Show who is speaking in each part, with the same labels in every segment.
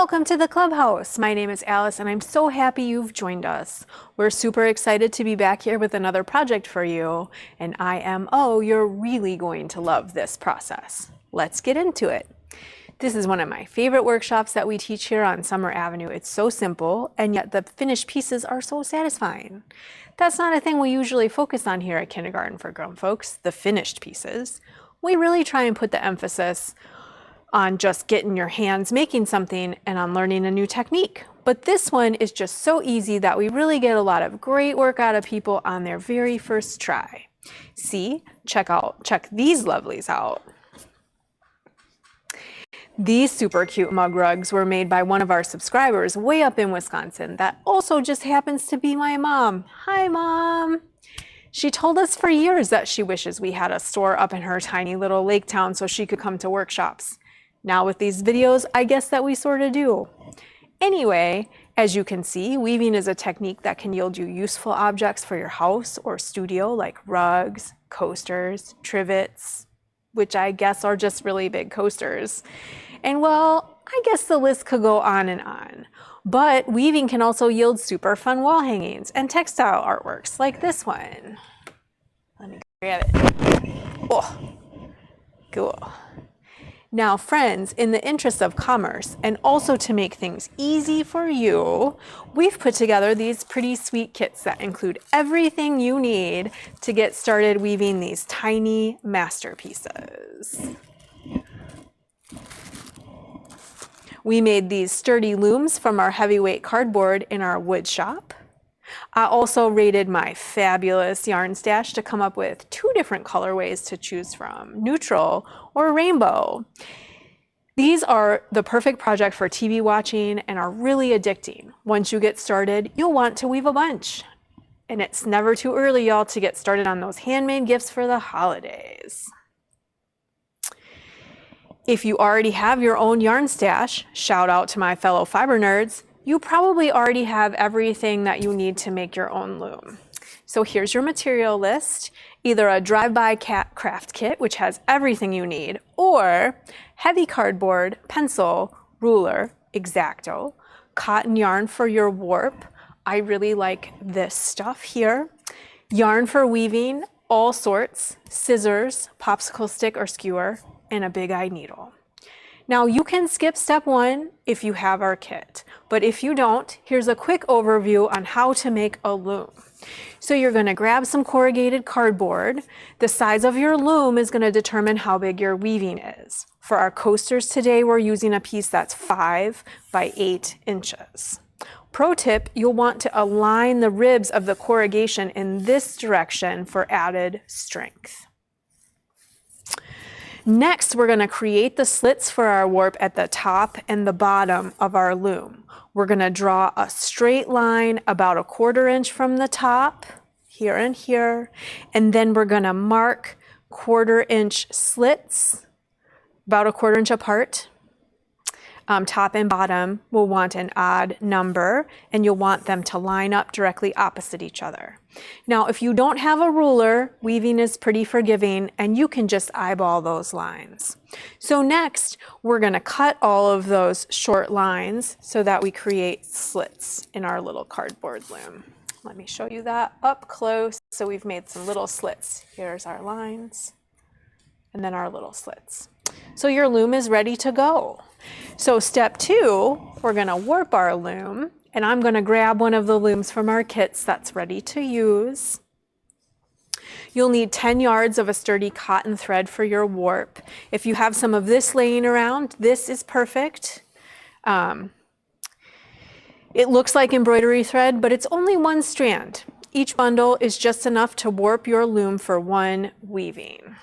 Speaker 1: Welcome to the clubhouse. My name is Alice and I'm so happy you've joined us. We're super excited to be back here with another project for you. And IMO, you're really going to love this process. Let's get into it. This is one of my favorite workshops that we teach here on Summer Avenue. It's so simple, and yet the finished pieces are so satisfying. That's not a thing we usually focus on here at Kindergarten for Grown Folks, the finished pieces. We really try and put the emphasis on just getting your hands making something and on learning a new technique. But this one is just so easy that we really get a lot of great work out of people on their very first try. See, check these lovelies out. These super cute mug rugs were made by one of our subscribers way up in Wisconsin that also just happens to be my mom. Hi, Mom. She told us for years that she wishes we had a store up in her tiny little lake town so she could come to workshops. Now with these videos, I guess that we sort of do. Anyway, as you can see, weaving is a technique that can yield you useful objects for your house or studio like rugs, coasters, trivets, which I guess are just really big coasters. And well, I guess the list could go on and on. But weaving can also yield super fun wall hangings and textile artworks like this one. Let me grab it. Oh, cool. Now friends, in the interest of commerce and also to make things easy for you, we've put together these pretty sweet kits that include everything you need to get started weaving these tiny masterpieces. We made these sturdy looms from our heavyweight cardboard in our wood shop. I also raided my fabulous yarn stash to come up with 2 different colorways to choose from, neutral or rainbow. These are the perfect project for TV watching and are really addicting. Once you get started, you'll want to weave a bunch. And it's never too early, y'all, to get started on those handmade gifts for the holidays. If you already have your own yarn stash, shout out to my fellow fiber nerds, you probably already have everything that you need to make your own loom. So here's your material list, either a drive-by craft kit, which has everything you need, or heavy cardboard, pencil, ruler, X-Acto, cotton yarn for your warp. I really like this stuff here. Yarn for weaving, all sorts, scissors, popsicle stick or skewer, and a big eye needle. Now you can skip step 1 if you have our kit, but if you don't, here's a quick overview on how to make a loom. So you're going to grab some corrugated cardboard. The size of your loom is going to determine how big your weaving is. For our coasters today, we're using a piece that's 5 by 8 inches. Pro tip, you'll want to align the ribs of the corrugation in this direction for added strength. Next, we're going to create the slits for our warp at the top and the bottom of our loom. We're going to draw a straight line about 1/4 inch from the top, here and here, and then we're going to mark 1/4 inch slits, about 1/4 inch apart. Top and bottom will want an odd number, and you'll want them to line up directly opposite each other. Now, if you don't have a ruler, weaving is pretty forgiving, and you can just eyeball those lines. So next, we're going to cut all of those short lines so that we create slits in our little cardboard loom. Let me show you that up close. So we've made some little slits. Here's our lines, and then our little slits. So your loom is ready to go. So step 2, we're going to warp our loom, and I'm going to grab one of the looms from our kits that's ready to use. You'll need 10 yards of a sturdy cotton thread for your warp. If you have some of this laying around, this is perfect. It looks like embroidery thread, but it's only 1 strand. Each bundle is just enough to warp your loom for 1 weaving.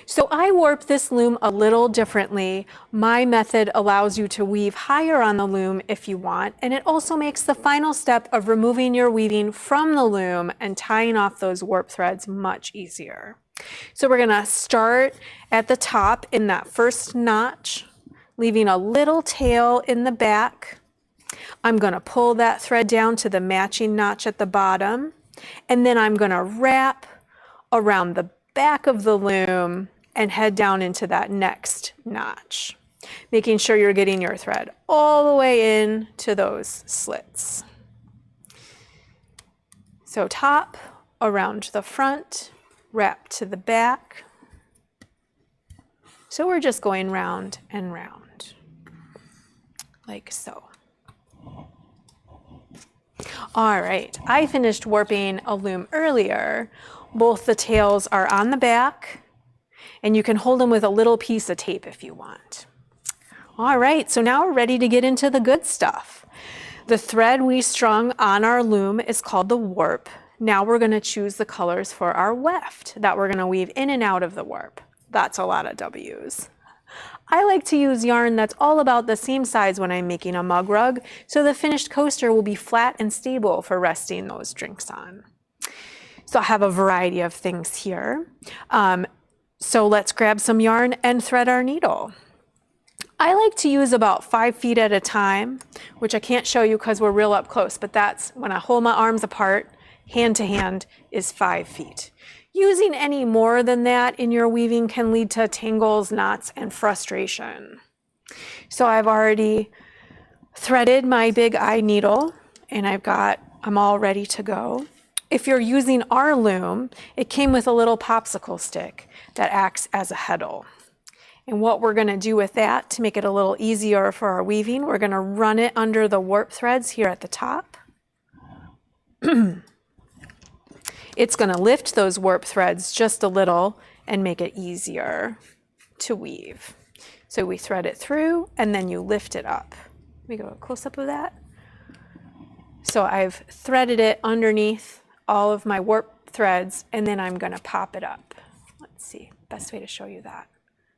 Speaker 1: So I warp this loom a little differently. My method allows you to weave higher on the loom if you want, and it also makes the final step of removing your weaving from the loom and tying off those warp threads much easier. So we're gonna start at the top in that first notch, leaving a little tail in the back. I'm gonna pull that thread down to the matching notch at the bottom, and then I'm gonna wrap around the back of the loom and head down into that next notch, making sure you're getting your thread all the way in to those slits. So top, around the front, wrap to the back. So we're just going round and round, like so. All right, I finished warping a loom earlier. Both the tails are on the back, and you can hold them with a little piece of tape if you want. All right, so now we're ready to get into the good stuff. The thread we strung on our loom is called the warp. Now we're gonna choose the colors for our weft that we're gonna weave in and out of the warp. That's a lot of W's. I like to use yarn that's all about the same size when I'm making a mug rug, so the finished coaster will be flat and stable for resting those drinks on. So I have a variety of things here. So let's grab some yarn and thread our needle. I like to use about 5 feet at a time, which I can't show you because we're real up close, but that's when I hold my arms apart, hand to hand is 5 feet. Using any more than that in your weaving can lead to tangles, knots, and frustration. So I've already threaded my big eye needle and I'm all ready to go. If you're using our loom, it came with a little popsicle stick that acts as a heddle. And what we're gonna do with that to make it a little easier for our weaving, we're gonna run it under the warp threads here at the top. It's gonna lift those warp threads just a little and make it easier to weave. So we thread it through and then you lift it up. Let me go a close up of that. So I've threaded it underneath all of my warp threads and then I'm gonna pop it up. Let's see, best way to show you that.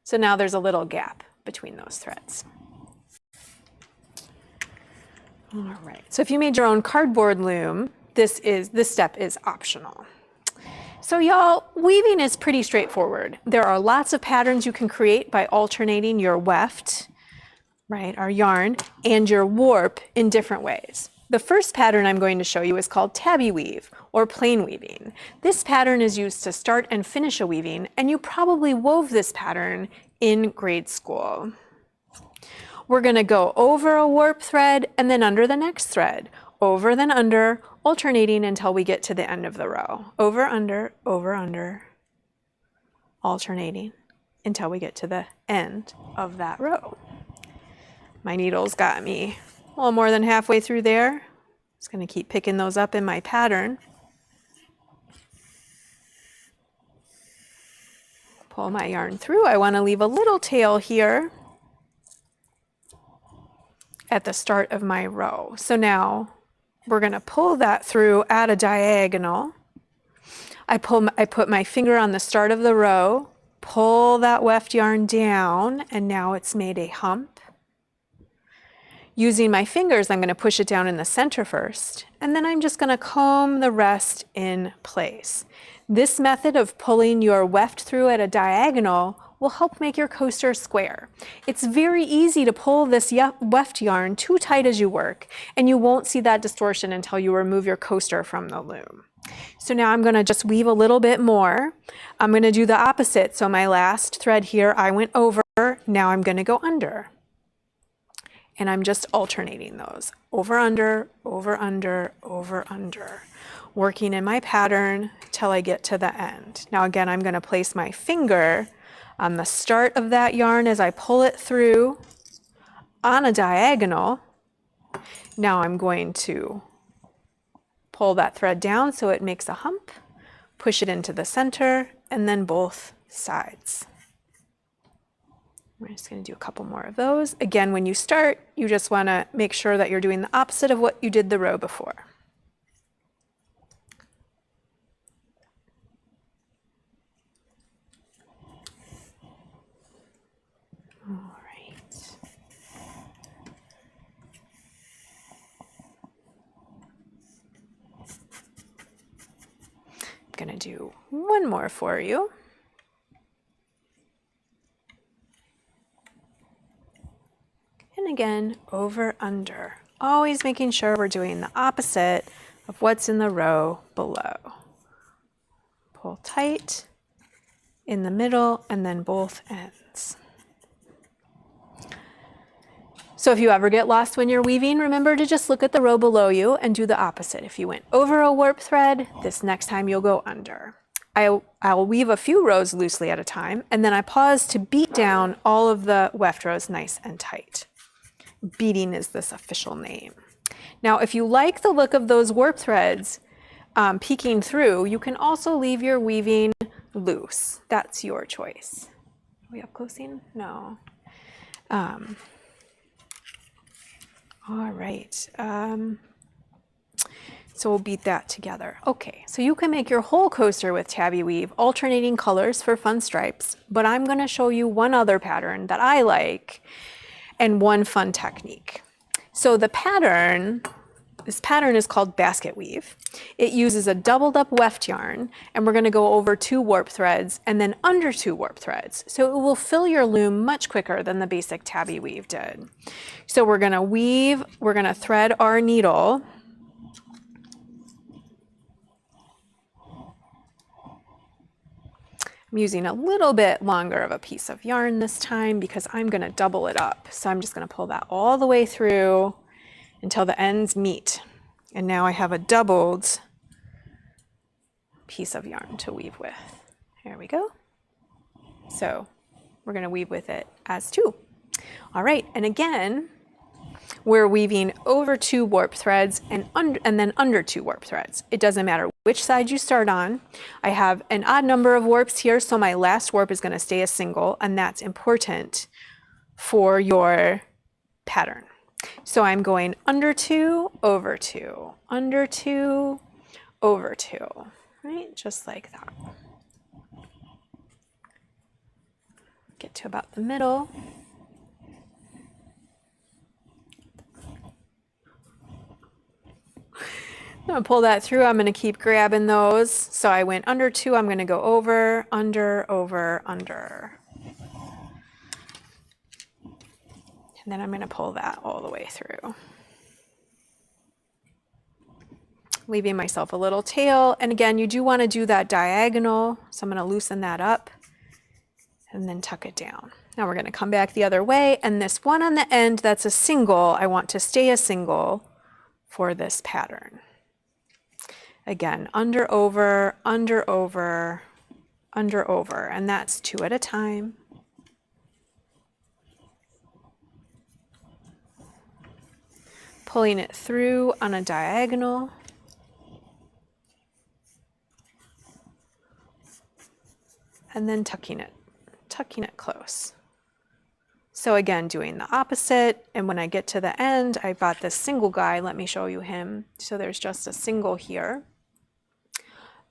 Speaker 1: So now there's a little gap between those threads. All right, so if you made your own cardboard loom, this step is optional. So y'all, weaving is pretty straightforward. There are lots of patterns you can create by alternating your weft, right, our yarn, and your warp in different ways. The first pattern I'm going to show you is called tabby weave, or plain weaving. This pattern is used to start and finish a weaving, and you probably wove this pattern in grade school. We're gonna go over a warp thread and then under the next thread, over then under, alternating until we get to the end of the row. Over, under, alternating until we get to the end of that row. My needle's got me a little more than halfway through there. Just gonna keep picking those up in my pattern. Pull my yarn through. I wanna leave a little tail here at the start of my row. So now we're gonna pull that through at a diagonal. I put my finger on the start of the row, pull that weft yarn down, and now it's made a hump. Using my fingers, I'm gonna push it down in the center first, and then I'm just gonna comb the rest in place. This method of pulling your weft through at a diagonal will help make your coaster square. It's very easy to pull this weft yarn too tight as you work, and you won't see that distortion until you remove your coaster from the loom. So now I'm gonna just weave a little bit more. I'm gonna do the opposite. So my last thread here, I went over, now I'm gonna go under. And I'm just alternating those. Over, under, over, under, over, under. Working in my pattern till I get to the end. Now again, I'm gonna place my finger on the start of that yarn as I pull it through on a diagonal. Now I'm going to pull that thread down so it makes a hump, push it into the center, and then both sides. We're just going to do a couple more of those. Again, when you start, you just want to make sure that you're doing the opposite of what you did the row before. All right. I'm going to do one more for you. And again, over, under. Always making sure we're doing the opposite of what's in the row below. Pull tight, in the middle, and then both ends. So if you ever get lost when you're weaving, remember to just look at the row below you and do the opposite. If you went over a warp thread, this next time you'll go under. I'll weave a few rows loosely at a time, and then I pause to beat down all of the weft rows nice and tight. Beating is this official name. Now, if you like the look of those warp threads peeking through, you can also leave your weaving loose. That's your choice. Are we up closing? No. All right. So we'll beat that together. Okay, so you can make your whole coaster with Tabby weave, alternating colors for fun stripes, but I'm going to show you one other pattern that I like and one fun technique. So the pattern, this pattern is called basket weave. It uses a doubled up weft yarn, and we're going to go over 2 warp threads and then under 2 warp threads. So it will fill your loom much quicker than the basic Tabby weave did. So we're going to weave, we're going to thread our needle. I'm using a little bit longer of a piece of yarn this time because I'm going to double it up. So I'm just going to pull that all the way through until the ends meet. And now I have a doubled piece of yarn to weave with. There we go. So we're going to weave with it as 2. All right, and again, we're weaving over 2 warp threads and then under 2 warp threads. It doesn't matter which side you start on. I have an odd number of warps here, so my last warp is going to stay a single, and that's important for your pattern. So I'm going under 2, over 2, under 2, over 2, right? Just like that. Get to about the middle. I'm going to pull that through. I'm going to keep grabbing those. So I went under 2. I'm going to go over, under, over, under. And then I'm going to pull that all the way through, leaving myself a little tail. And again, you do want to do that diagonal. So I'm going to loosen that up and then tuck it down. Now we're going to come back the other way. And this one on the end, that's a single. I want to stay a single for this pattern. Again, under, over, under, over, under, over, and that's 2 at a time. Pulling it through on a diagonal. And then tucking it close. So again, doing the opposite, and when I get to the end, I've got this single guy. Let me show you him. So there's just a single here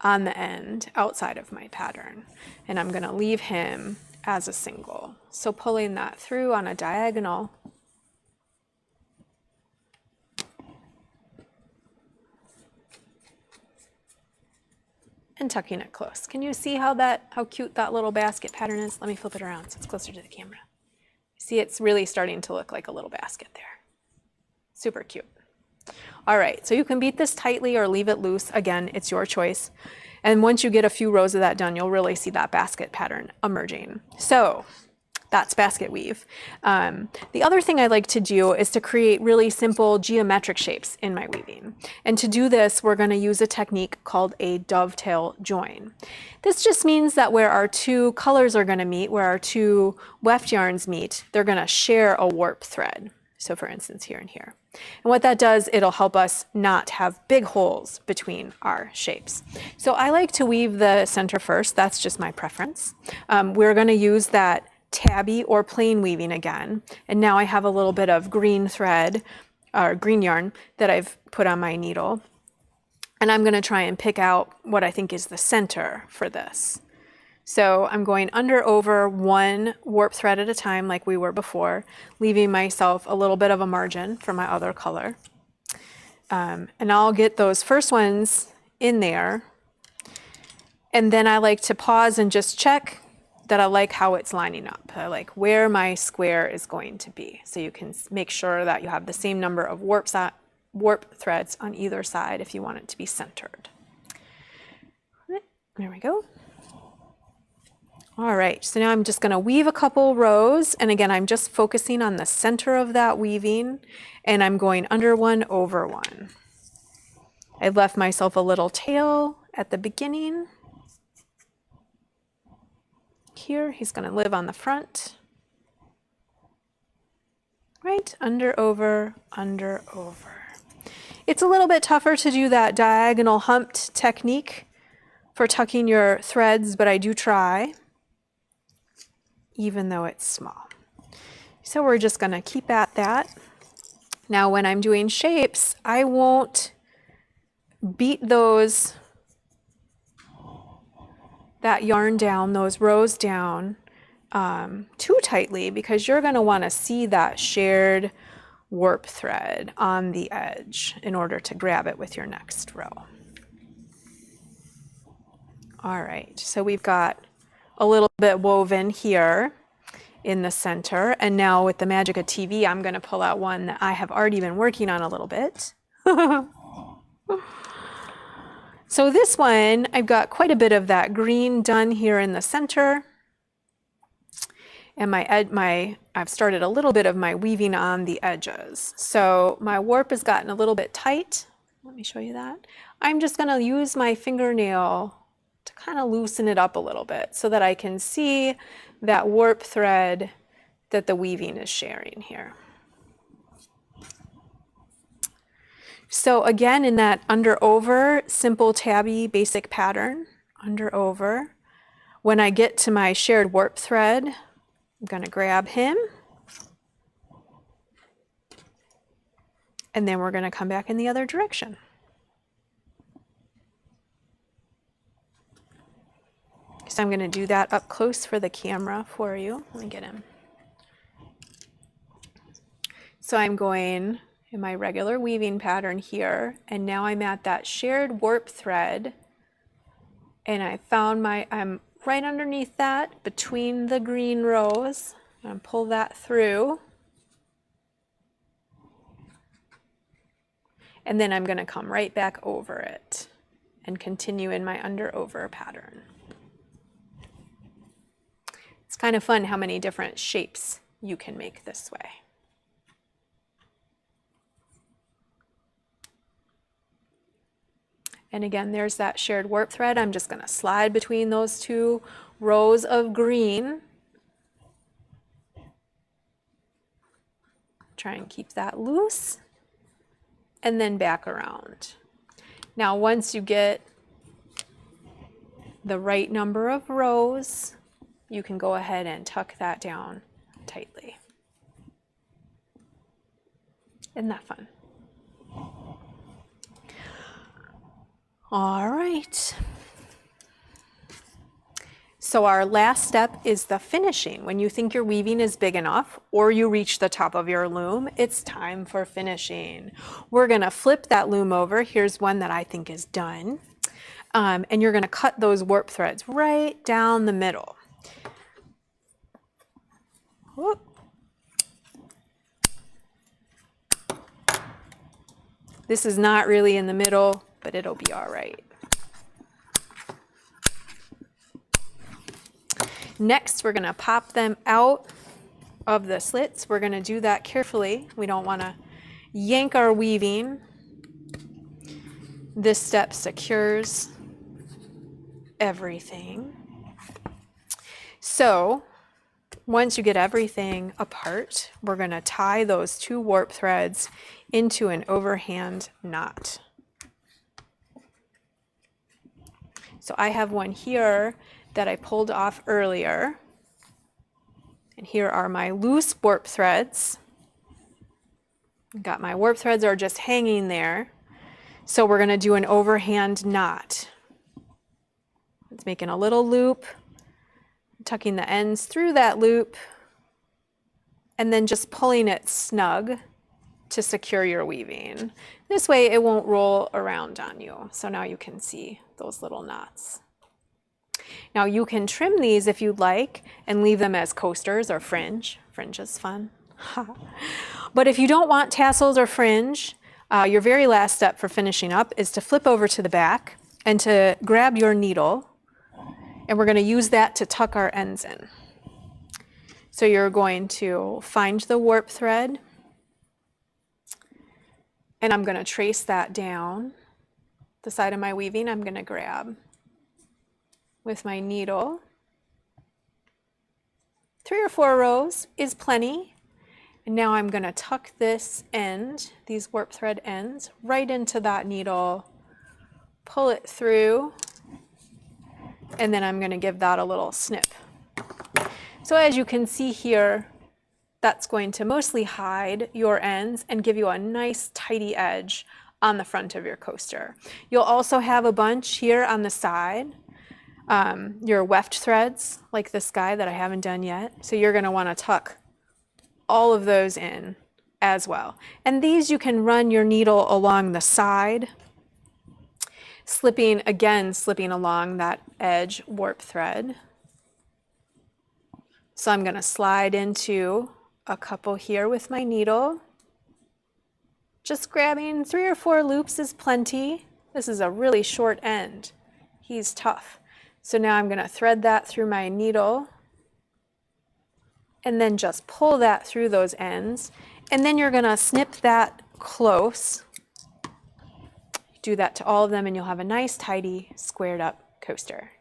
Speaker 1: on the end outside of my pattern, and I'm going to leave him as a single. So pulling that through on a diagonal, and tucking it close. Can you see how cute that little basket pattern is? Let me flip it around so it's closer to the camera. See, it's really starting to look like a little basket there. Super cute. All right, so you can beat this tightly or leave it loose. Again, it's your choice. And once you get a few rows of that done, you'll really see that basket pattern emerging. So that's basket weave. The other thing I like to do is to create really simple geometric shapes in my weaving. And to do this, we're going to use a technique called a dovetail join. This just means that where our 2 colors are going to meet, where our 2 weft yarns meet, they're going to share a warp thread. So for instance, here and here. And what that does, it'll help us not have big holes between our shapes. So I like to weave the center first. That's just my preference. We're going to use that tabby or plain weaving again. And now I have a little bit of green thread or green yarn that I've put on my needle. And I'm going to try and pick out what I think is the center for this. So I'm going under, over 1 warp thread at a time like we were before, leaving myself a little bit of a margin for my other color. And I'll get those first ones in there. And then I like to pause and just check that I like how it's lining up. I like where my square is going to be. So you can make sure that you have the same number of warp threads on either side if you want it to be centered. There we go. All right, so now I'm just going to weave a couple rows, and again, I'm just focusing on the center of that weaving, and I'm going under one, over one. I left myself a little tail at the beginning. Here, he's going to live on the front. Right, under, over, under, over. It's a little bit tougher to do that diagonal humped technique for tucking your threads, but I do try, even though it's small. So we're just going to keep at that. Now when I'm doing shapes, I won't beat that yarn down, those rows down too tightly, because you're going to want to see that shared warp thread on the edge in order to grab it with your next row. All right, so we've got a little bit woven here in the center, and now with the magic of TV, I'm going to pull out one that I have already been working on a little bit. So this one, I've got quite a bit of that green done here in the center, and I've started a little bit of my weaving on the edges. So my warp has gotten a little bit tight. Let me show you that. I'm just going to use my fingernail to kind of loosen it up a little bit so that I can see that warp thread that the weaving is sharing here. So again, in that under over simple tabby basic pattern, under over, when I get to my shared warp thread, I'm going to grab him, and then we're going to come back in the other direction. So I'm going to do that up close for the camera for you. Let me get him. So I'm going in my regular weaving pattern here, and now I'm at that shared warp thread, and I'm right underneath that between the green rows. I'm going to pull that through, and then I'm going to come right back over it and continue in my under over pattern. It's kind of fun how many different shapes you can make this way. And again, there's that shared warp thread. I'm just going to slide between those two rows of green. Try and keep that loose, and then back around. Now, once you get the right number of rows, you can go ahead and tuck that down tightly. Isn't that fun? All right. So our last step is the finishing. When you think your weaving is big enough or you reach the top of your loom, it's time for finishing. We're going to flip that loom over. Here's one that I think is done. And you're going to cut those warp threads right down the middle. Whoop. This is not really in the middle, but it'll be all right. Next, we're going to pop them out of the slits. We're going to do that carefully. We don't want to yank our weaving. This step secures everything. So once you get everything apart, we're going to tie those two warp threads into an overhand knot. So I have one here that I pulled off earlier. And here are my loose warp threads. Got my warp threads are just hanging there. So we're going to do an overhand knot. It's making a little loop, tucking the ends through that loop, and then just pulling it snug to secure your weaving. This way it won't roll around on you. So now you can see those little knots. Now you can trim these if you'd like and leave them as coasters or fringe. Fringe is fun. But if you don't want tassels or fringe, your very last step for finishing up is to flip over to the back and to grab your needle And we're going to use that to tuck our ends in. So you're going to find the warp thread, and I'm going to trace that down the side of my weaving. I'm going to grab with my needle. 3 or 4 rows is plenty. And now I'm going to tuck this end, these warp thread ends, right into that needle, pull it through, and then I'm going to give that a little snip. So as you can see here, that's going to mostly hide your ends and give you a nice tidy edge on the front of your coaster. You'll also have a bunch here on the side, your weft threads, like this guy that I haven't done yet. So you're going to want to tuck all of those in as well. And these you can run your needle along the side, slipping along that edge warp thread. So I'm going to slide into a couple here with my needle. Just grabbing 3 or 4 loops is plenty. This is a really short end. He's tough. So now I'm going to thread that through my needle and then just pull that through those ends. And then you're going to snip that close. Do that to all of them and you'll have a nice, tidy, squared up coaster.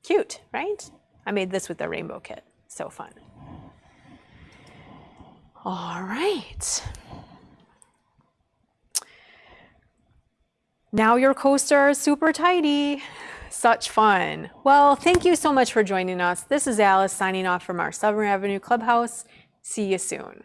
Speaker 1: Cute, right? I made this with the rainbow kit. So fun. All right. Now your coaster is super tidy. Such fun. Well, thank you so much for joining us. This is Alice signing off from our Southern Avenue Clubhouse. See you soon.